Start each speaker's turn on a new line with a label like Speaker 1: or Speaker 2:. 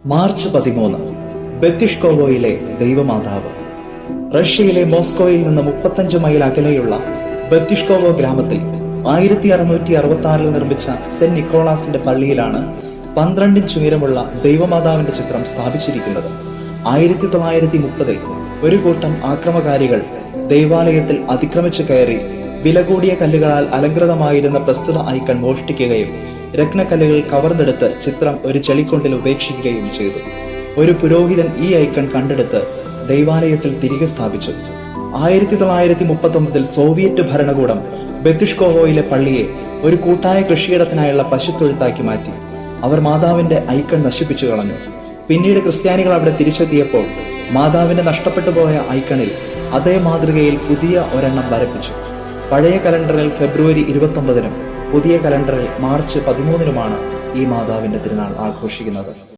Speaker 1: March 13 ബെത്തിഷ്കോവോയിലെ ദൈവമാതാവ്. റഷ്യയിലെ മോസ്കോയിൽ നിന്ന് 35 മൈൽ അകലെയുള്ള ബെത്തിഷ്കോവോ ഗ്രാമത്തിൽ 1666 നിർമ്മിച്ച സെന്റ് നിക്കോളാസിന്റെ പള്ളിയിലാണ് 12 ഇഞ്ച് ഉയരമുള്ള ദൈവമാതാവിന്റെ ചിത്രം സ്ഥാപിച്ചിരിക്കുന്നത്. 1930 ഒരു കൂട്ടം ആക്രമകാരികൾ ദൈവാലയത്തിൽ അതിക്രമിച്ചു കയറി വില കൂടിയ കല്ലുകളാൽ അലങ്കൃതമായിരുന്ന പ്രസ്തുത ഐക്കൺ മോഷ്ടിക്കുകയും രത്നക്കല്ലുകൾ കവർന്നെടുത്ത് ചിത്രം ഒരു ചെളിക്കൊണ്ടിൽ ഉപേക്ഷിക്കുകയും ചെയ്തു. ഒരു പുരോഹിതൻ ഈ ഐക്കൺ കണ്ടെടുത്ത് ദൈവാലയത്തിൽ തിരികെ സ്ഥാപിച്ചു. 1939 സോവിയറ്റ് ഭരണകൂടം ബെത്തിഷ്കോവോയിലെ പള്ളിയെ ഒരു കൂട്ടായ കൃഷിയിടത്തിനായുള്ള പശുത്തൊഴുത്താക്കി മാറ്റി. അവർ മാതാവിന്റെ ഐക്കൺ നശിപ്പിച്ചു കളഞ്ഞു. പിന്നീട് ക്രിസ്ത്യാനികൾ അവിടെ തിരിച്ചെത്തിയപ്പോൾ മാതാവിന്റെ നഷ്ടപ്പെട്ടു പോയ ഐക്കണിൽ അതേ മാതൃകയിൽ പുതിയ ഒരെണ്ണം വരപ്പിച്ചു. പഴയ കലണ്ടറിൽ ഫെബ്രുവരി 29-നും പുതിയ കലണ്ടറിൽ മാർച്ച് 13-നുമാണ് ഈ മാതാവിന്റെ തിരുനാൾ ആഘോഷിക്കുന്നത്.